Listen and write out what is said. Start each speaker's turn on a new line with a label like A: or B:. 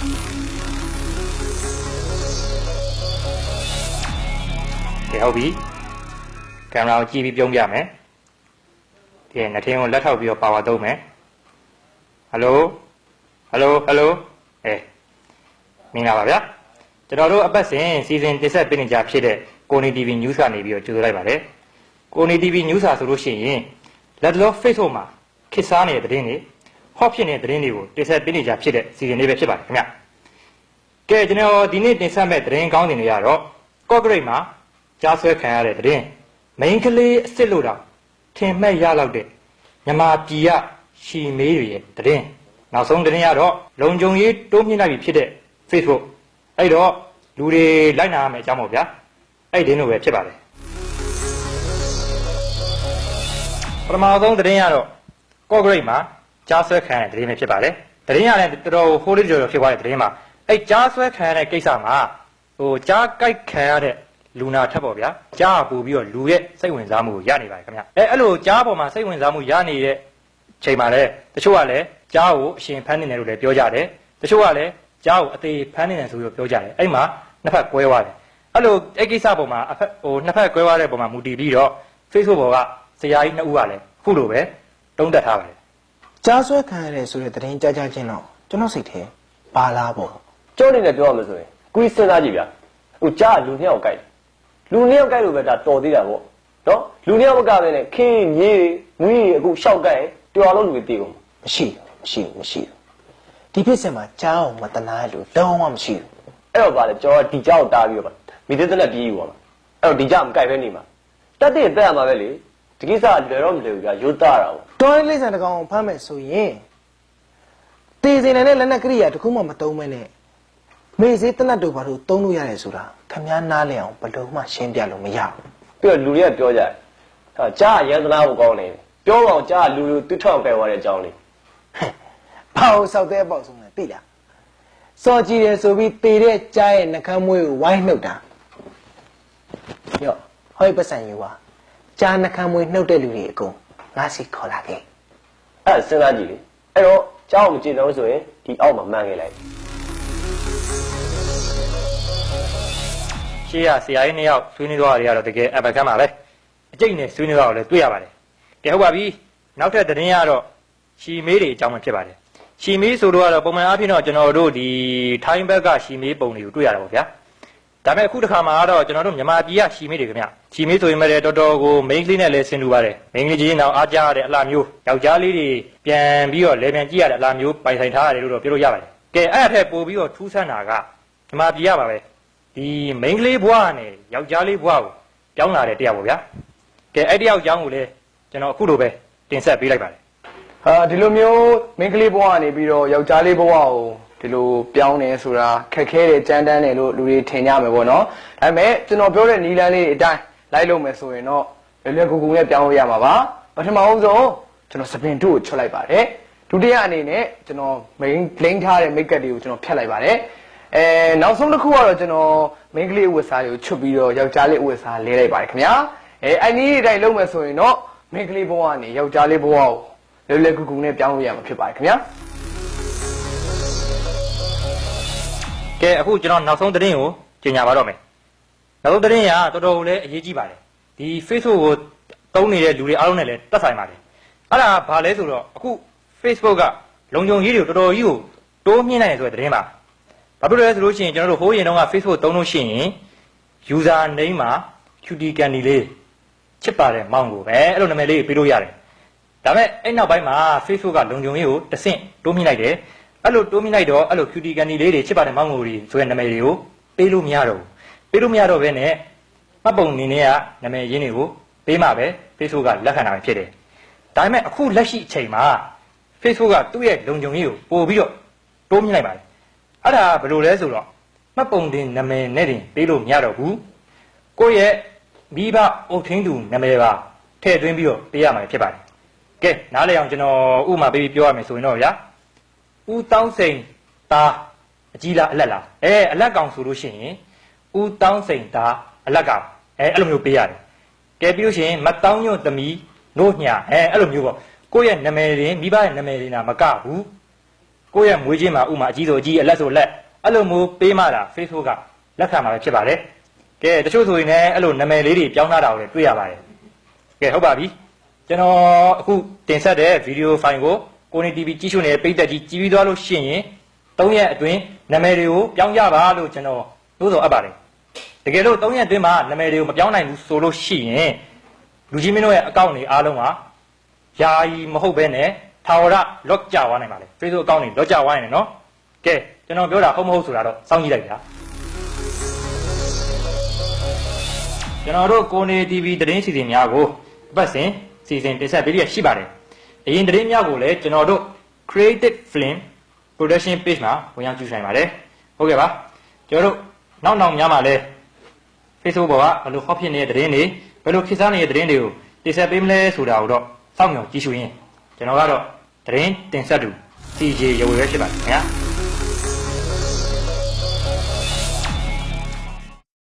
A: ဟုတ်ပြီကင်မရာကိုကြည့်ပြီးပြုံးပြမယ်ဒီငထင်းကိုလက်ထောက်ပြီးတော့ပါဝါသုံးမယ်ဟယ်လိုမင်္ဂလာပါဗျာကျွန်တော်တို့အပတ်စဉ်စီစဉ်တင်ဆက်ပေးနေကြဖြစ်တဲ့ကိုနီ TV News ကနေပြီးတော့ကြိုဆိုလိုက်ပါတယ်ကိုနီ TV News ဆိုလို့ရှိရင်လက်တော် Facebook မှာခေတ်စားနေတဲ့သတင်းတွေဟော့ဖြစ်နေတဲ့သတင်းတွေကိုတင်ဆက်ပေးနေကြဖြစ်တဲ့စီစဉ်လေးပဲဖြစ်ပါတယ်ခင်ဗျကဲကျွန်တော်ဒီနေ့တင်ဆက်မဲ့သတင်းကောင်းတင်တွေကတော့ကော့ဂရိတ်မှာကြားဆွဲခံရတဲ့သတင်းမိန်းကလေးအစ်စ်လို့တော့ထင်မှတ်ရလောက်တဲ့မြန်မာပြည်ကရှီမေးတွေရဲ့သတင်းနောက်ဆုံးသတင်းကတော့လုံခြုံရေးတိုးမြင့်လိုက်ပြီဖြစ်တဲ့ Facebook အဲ့တော့လူတွေလိုက်နာရမယ်အကြောင်းပေါ့ဗျာအဲ့ဒီလိုပဲဖြစ်ပါတယ်ပထမဆုံးသတင်းကတော့ကော့ဂရိတ်မှာကြားဆွဲခံရတဲ့သတင်းပဲဖြစ်ပါတယ်သတင်းရတဲ့တော်တော်ဟိုးလေးကြော်ဖြစ်သွားတဲ့သတင်းမှာအဲ့ကြားဆွဲခံရတဲ့ကိစ္စမှာကြားကြိုက်ခံရတဲ့လူနာထက်ပေါ့ဗျာကြားပူပြီးတော့လူရဲ့စိတ်ဝင်စားမှုကိုရနေပါတယ်ခင်ဗျအဲ့လိုကြားပေါ်မှာစိတ်ဝင်စားမှုရနေတဲ့ချိန်မှာလည်းတချို့ကလည်းကြားကိုအရှင်ဖမ်းနေတယ်လို့လည်းပြောကြတယ်တချို့ကလည်းကြားကိုအသေးဖမ်းနေတယ်ဆိုပြီးပြောကြတယ်အဲ့မှာနှစ်ဖက်ကွဲသွားတယ်အဲ့လိုအဲ့ကိစ္စပေါ်မှာနှစ်ဖက်ကွဲသွားတဲ့ပုံမှာမူတည်ပြီးတော့ Facebook ပေါ်ကဆရာကြီးနှစ်ဦးကလည်းခုလိုပဲတုံးတက်ထားပါတယ်က
B: ြားဆွဲခံရတယ်ဆိုတဲ့သတင်းကြားချင်းတော့ကျွန်တော်စိတ်ထဲပါလားပေါ့
C: ကျောင်းနေနဲ့ပြောရမယ်ဆိုရင်ကိုကြီးစဉ်းစားကြည့်ဗျာဟိုကြားလူနှစ်ယောက်ကြိုက်လူနှစ်ယောက်ကြိုက်လို့ပဲဒါတော်သေးတာပေါ့နော်လူနှစ်ယောက်မကပဲနဲ့ခင်းမြေးငွေအခုရှောက်ကြိုက်တော်အောင်လူတွေတည်ကုန်မ
B: ရှိဒီဖြစ်စဉ်မှာကြားအောင်မတနာလူလုံးဝမရှိဘူး
C: အဲ့တော့ဗာလေကျော်ဒီကြောက်တားပြီးတော့မိသေးတဲ့ပြေးယူပါမှာအဲ့တော့ဒီကြောက်မကြိုက်ပဲနေမှာတက်တဲ့တက်ရမှာပဲလေဒီကိစ္စလွယ်တော့မလွယ်ဘူးဗျာရိုးသားတာပေါ့တ
B: ော်ရင်လိမ့်ဆန်တကောင်ဖမ်းမယ်ဆိုရင်တေးစင်နဲ့လက်နက်ကရိယာတခုမှမတုံးမဲနဲ့မေးစေးတနတ်တို့ဘာလို့တုံးလို့ရတယ်ဆိုတာခမည်းနားလည်အောင်ဘလို့မှရှင်းပြလို့မရဘူး
C: ပြီးတော့လူတွေကပြောကြတယ်ဟာကြားရန်သနာကိုကောင်းနေပြောအောင်ကြားလူတွေတွတ်ထောက်ပဲသွားတဲ့အကြောင်းလေးဘ
B: ာလို့စောက်တဲ့အပေါက်ဆုံးလဲသိလားစော်ကြည့်တယ်ဆိုပြီးတေတဲ့ကြားရဲ့နှကမ်းမွေးကိုဝိုင်းနှုတ်တာရော့ဟောပတ်စံယူပါကြားနှကမ်းမွေးနှုတ်တဲ့လူတွေအကုန်ငါစီခေါ်လာခဲ့
C: အဲ့စဉ်းစားကြည့်လေအဲ့တော့ကြားအောင်မကြည့်တော့ဆိုရင်ဒီအောက်မှာမှန်းခဲ့လိုက်
A: ရှေ့ရဆရာကြီးနှစ်ယောက်ဆွေးနွေးသွားတာတွေကတော့တကယ်အပကမ်းပါပဲအကျိတ်နဲ့ဆွေးနွေးတော့လည်းတွေ့ရပါတယ်ကဲဟုတ်ပါပြီနောက်ထပ်သတင်းရတော့ရှီမေးတွေအကြောင်းပဲဖြစ်ပါတယ်ရှီမေးဆိုတော့ပုံမှန်အားဖြင့်တော့ကျွန်တော်တို့ဒီထိုင်းဘက်ကရှီမေးပုံတွေကိုတွေ့ရတာပေါ့ဗျာဒါပေမဲ့အခုတစ်ခါမှာတော့ကျွန်တော်တို့မြန်မာပြည်ကရှီမေးတွေခင်ဗျရှီမေးဆိုရင်လည်းတော်တော်ကိုမိန်းကလေးနဲ့လည်းဆင်တူပါတယ်မိန်းကလေးကြီးနောက်အားကြရတဲ့အလားမျိုးယောက်ျားလေးတွေပြန်ပြီးတော့လေပြန်ကြည့်ရတဲ့အလားမျိုးပိုင်ဆိုင်ထားရတယ်လို့တော့ပြောလို့ရပါတယ်ကဲအဲ့အထက်ပို့ပြီးတော့ထူးဆန်းတာကမြန်မာပြည်ကပါပဲဒီမိန်းကလေးဘွားနဲ့ယောက်ျားလေးဘွားကိုပြောင်းလာတဲ့တရားပေါ့ဗျာကဲအဲ့တယောက်အကြောင်းကိုလည်းကျွန်တော်အခုလိုပဲတင်ဆက်ပေးလိုက်ပါတယ်
B: ဟာဒီလိုမျိုးမိန်းကလေးဘွားကနေပြီးတော့ယောက်ျားလေးဘွားကိုဒီလိုပြောင်းနေဆိုတာခက်ခဲတယ်ကြမ်းတမ်းတယ်လို့လူတွေထင်ကြမယ်ပေါ့နော်ဒါပေမဲ့ကျွန်တော်ပြောတဲ့နီလန်းလေးအတိုင်းလိုက်လို့မယ်ဆိုရင်တော့လွယ်ကူကူနဲ့ပြောင်းလို့ရမှာပါပထမဆုံးကျွန်တော်စပင်တို့ကိုချွတ်လိုက်ပါတယ်ဒုတိယအနေနဲ့ကျွန်တော်မိန်းလိမ့်ထားတဲ့မိတ်ကပ်တွေကိုကျွန်တော်ဖြတ်လိုက်ပါတယ်နောက်ဆုံးတစ်ခုကတော့ကျွန်တော်မိန်းကလေးအဝတ်စားတွေကိုချွတ်ပြီးတော့ယောက်ျားလေးအဝတ်စားလဲလိုက်ပါတယ်ခင်ဗျာအဲ့ဒီအတိုင်းလုပ်မယ်ဆိုရင်တော့မိန်းကလေးဘဝကနေယောက်ျားလေးဘဝကိုလွယ်ကူကူနဲ့ပြောင်းလို့ရမှာဖြစ်ပါတယ်ခင်ဗျာ
A: ကဲအခုကျွန်တော်နောက်ဆုံးသတင်းကိုကြေညာပါတော့မယ်နောက်ဆုံးသတင်းကတော်တော်လေးအရေးကြီးပါတယ်ဒီ Facebook ကိုတုံးနေတဲ့လူတွေအားလုံးနဲ့လည်းတက်ဆိုင်ပါတယ်အဲ့ဒါဘာလဲဆိုတော့အခု Facebook ကလုံခြုံရေးတွေတော်တော်ကြီးကိုတိုးမြင့်နိုင်တယ်ဆိုတဲ့သတင်းပါဘာဖြစ်လို့လဲဆိုလို့ရှိရင်ကျွန်တော်တို့ဟိုးရင်တုန်းက Facebook တုံးလို့ရှိရင် user name မှာ cutie candy လေးချစ်ပါတယ်မောင်ကိုပဲအဲ့လိုနာမည်လေးပေးလို့ရတယ်ဒါပေမဲ့အဲ့နောက်ပိုင်းမှာ Facebook ကလုံခြုံရေးကိုတဆင့်တိုးမြင့်လိုက်တယ်အဲ့လိုတိုးမြင့်လိုက်တော့အဲ့လို cutie candy လေးတွေချစ်ပါတယ်မောင်ကိုတွေဆိုတဲ့နာမည်တွေကိုပေးလို့မရတော့ဘဲနဲ့မှတ်ပုံအနေနဲ့ကနာမည်ရင်းတွေကိုပေးမှပဲ Facebook ကလက်ခံတာဖြစ်တယ်ဒါပေမဲ့အခုလက်ရှိအချိန်မှာ Facebook ကသူ့ရဲ့လုံခြုံရေးကိုပို့ပြီးတော့တိုးမြင့်လိုက်ပါတယ်အဲ့ဒါဘယ်လိုလဲဆိုတော့မှတ်ပုံတင်နာမည်နဲ့တင်ပေးလို့မရတော့ဘူးကိုယ့်ရဲ့မိဘအုပ်ထင်းသူနာမည်ပါထည့်သွင်းပြီးတော့ပေးရမှာဖြစ်ပါတယ်ကဲနားလည်အောင်ကျွန်တော်ဥပမာပေးပြီးပြောရမယ်ဆိုရင်တော့ဗျာဦးတောင်းစိန်သားအကြီးလားအလက်လားအလက်ကောင်ဆိုလို့ရှိရင်ဦးတောင်းစိန်သားအလက်ကောင်အဲ့လိုမျိုးပေးရတယ်ကဲပြီးလို့ရှိရင်မတောင်းညွန့်သမီးနို့ညာအဲ့လိုမျိုးပေါ့ကိုယ့်ရဲ့နာမည်တွေမိဘရဲ့နာမည်တွေနာမကဘူး ကိုယ့်ရဲ့မွေးချင်းမှာဥမာအကြီးဆိုအကြီးအလက်ဆိုလက်အဲ့လိုမျိုးပေးမှတာ Facebook ကလက်ခံမှာပဲဖြစ်ပါတယ်ကဲတချို့ဆိုရင်လည်းအဲ့လိုနာမည်လေးတွေပြောင်းလာတာကိုလည်းတွေ့ရပါတယ်ကဲဟုတ်ပါပြီကျွန်တော်အခုတင်ဆက်တဲ့ဗီဒီယိုဖိုင်ကိုကိုနေ TV ကြည့်ရှုနေတဲ့ပရိသတ်ကြီးကြည့်ပြီးသွားလို့ရှိရင်3ရက်အတွင်းနာမည်တွေကိုပြောင်းကြပါလို့ကျွန်တော်သို့တော်အပ်ပါတယ်တကယ်လို့3ရက်အတွင်းမှာနာမည်တွေကိုမပြောင်းနိုင်ဘူးဆိုလို့ရှိရင်လူကြီးမင်းတို့ရဲ့အကောင့်တွေအားလုံးကယာယီမဟုတ်ဘဲနဲ့ထာဝရ lock ကြသွားနိုင်ပါလေ Facebook အကောင့်တွေ lock ကြသွားရင်နော်ကဲကျွန်တော်ပြောတာဟုတ်မဟုတ်ဆိုတာတော့စောင့်ကြည့်လိုက်ဗျာကျွန်တော်တို့ကိုနေ TV သတင်းစီစဉ်များကိုအပတ်စဉ်စီစဉ်တင်ဆက်ပေးရရှိပါတယ်အရင်သတင်းများကိုလည်းကျွန်တော်တို့ Creative Film Production Page မှာဝင်ရောက်ကြည့်နိုင်ပါတယ်ဟုတ်ကဲ့ပါကျွန်တော်တို့နောက်များမှာလည်း Facebook ပေါ်ကဘယ်လိုဟောဖြစ်နေတဲ့သတင်းတွေဘယ်လိုခေတ်စားနေတဲ့သတင်းတွေကိုတင်ဆက်ပေးမလဲဆိုတာကိုတော့စောင့်မျှော်ကြည့်ရှုရင်းကျွန်တော်ကတော့သတင်းတင်ဆက်သူ CJ ရေဝေပဲဖြစ်ပါတယ်ခင်ဗျာ